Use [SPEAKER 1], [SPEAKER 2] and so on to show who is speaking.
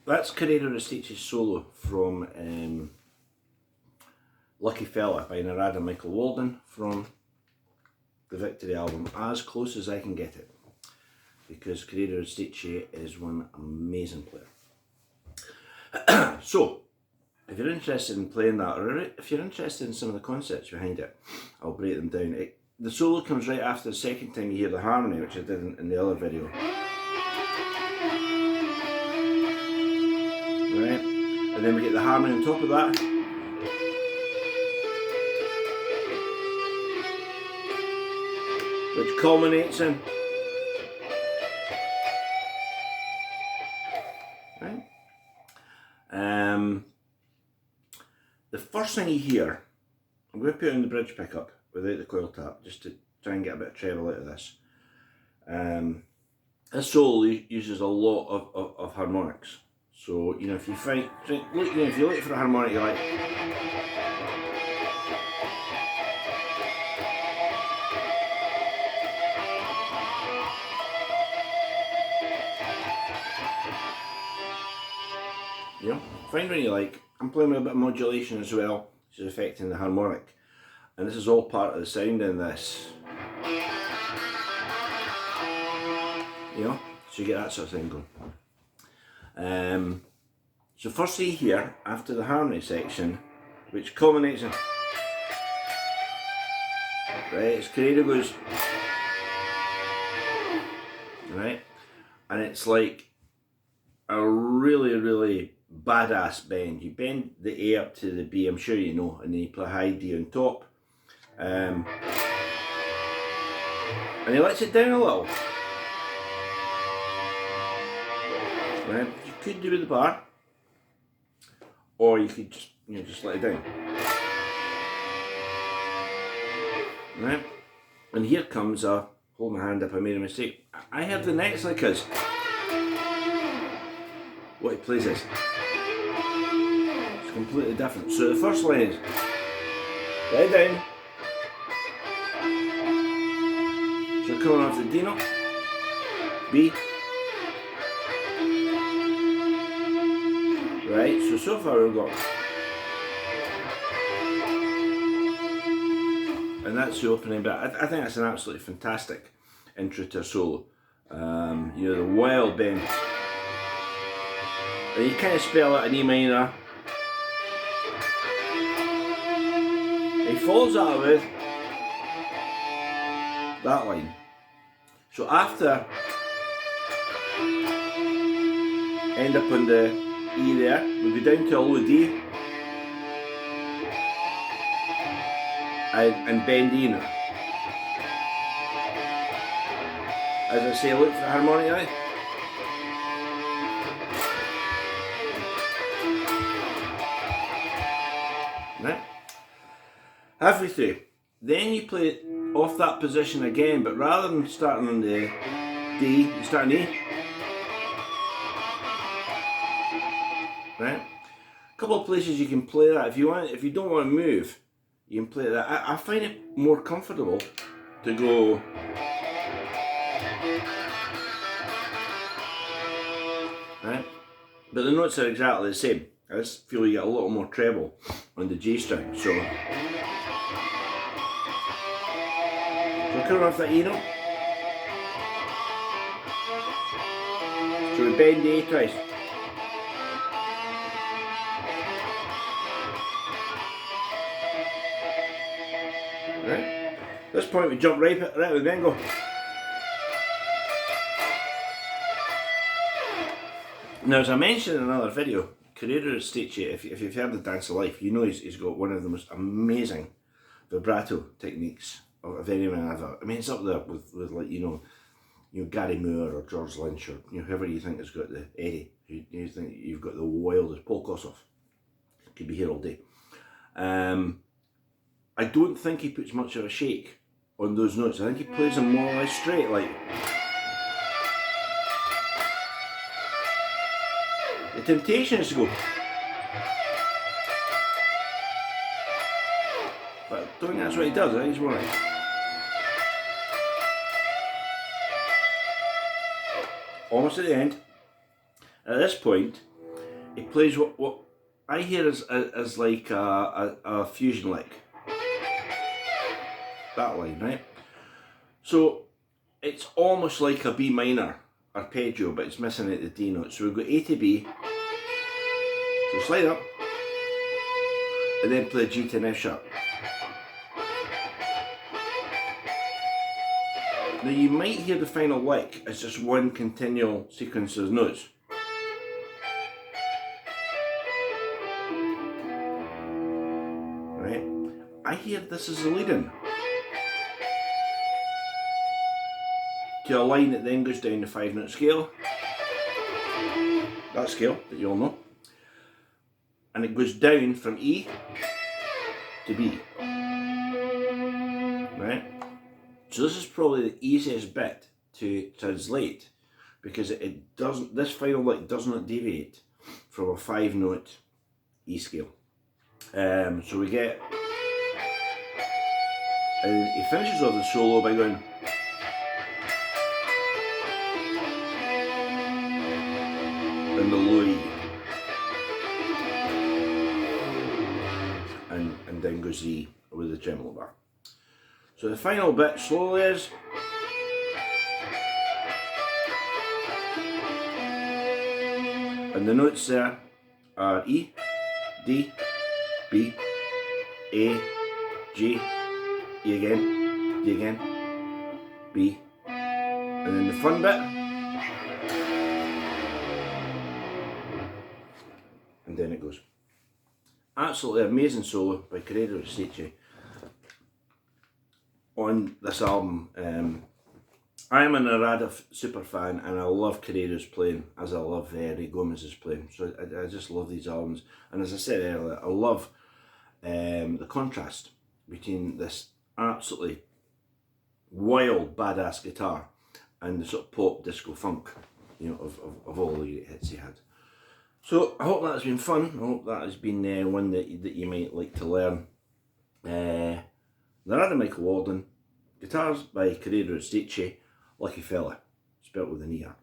[SPEAKER 1] that's Corrado Rustici's solo from Lucky Fella by Narada Michael Walden from the Victory album, as close as I can get it, because Corrado Rustici is one amazing player. So, if you're interested in playing that, or if you're interested in some of the concepts behind it, I'll break them down. The solo comes right after the second time you hear the harmony, which I did in the other video. Right, and then we get the harmony on top of that. Which culminates in. Right. The first thing you hear, I'm going to put in the bridge pickup without the coil tap, just to try and get a bit of treble out of this. This solo uses a lot of harmonics. So, you know, if you find, if you look for a harmonic you like, you know, find one you like. I'm playing with a bit of modulation as well, which is affecting the harmonic. And this is all part of the sound in this. You know, so you get that sort of thing going. So first thing here, after the harmony section, which culminates in, right, it's Corrado goes, right, and it's like a really, really badass bend. You bend the A up to the B, I'm sure you know, and then you play high D on top. And he lets it down a little. Right, you could do with the bar, or you could just, you know, just let it down. Right, and here comes a, hold my hand up, I made a mistake. I have the next like us. What he plays is, it's completely different. So the first line is, let it down. So coming off the D note, B. Right, so far we've got, and that's the opening bit. I think that's an absolutely fantastic intro to a solo. You know, the wild bend. And you kind of spell it in E minor. He follows that with that line. So after, end up on the E there, we'll go down to a low D and bend E now. As I say, look for the harmonic eye. Right, halfway through, then you play it off that position again, but rather than starting on the D, you start on E. Right, a couple of places you can play that. If you want, if you don't want to move, you can play that. I find it more comfortable to go. Right, but the notes are exactly the same. I just feel you get a little more treble on the G string. So coming off that E note. So we bend the A twice. Right. At this point we jump right with the bengo. Now, as I mentioned in another video, Corrado Rustici, if you've heard the Dance of Life, you know he's got one of the most amazing vibrato techniques of anyone ever. I mean, it's up there with like, you know Gary Moore or George Lynch, or whoever you think has got the Eddie, you think you've got the wildest, Paul Kossoff. Could be here all day. I don't think he puts much of a shake on those notes. I think he plays them more or less straight, like. The temptation is to go. But I don't think that's what he does. I think he's more like. Almost at the end. At this point, he plays what I hear as like a fusion lick. That line, right? So it's almost like a B minor arpeggio, but it's missing out the D note. So we've got A to B. So slide up, and then play G to an F sharp. Now you might hear the final lick as just one continual sequence of notes. Right? I hear this as a lead-in to a line that then goes down the 5-note scale. That scale that you all know. And it goes down from E to B. Right? So this is probably the easiest bit to translate, because it doesn't, this final lick does not deviate from a 5-note E scale. So we get, and he finishes off the solo by going, and the low E, and then goes E with the tremolo bar. So the final bit slowly is, and the notes there are E, D, B, A, G, E again, D again, B, and then the fun bit, and then it goes. Absolutely amazing solo by Corrado Rustici on this album. I am an Corrado super fan, and I love Corrado's playing as I love Ray Gomez's playing. So I just love these albums, and as I said earlier, I love the contrast between this absolutely wild badass guitar and the sort of pop disco funk, you know, of all the hits he had. So I hope that's been fun. I hope that has been one that you might like to learn. Corrado Michael Walden, guitars by Corrado Rustici, Lucky Fella, spelt with an E-R.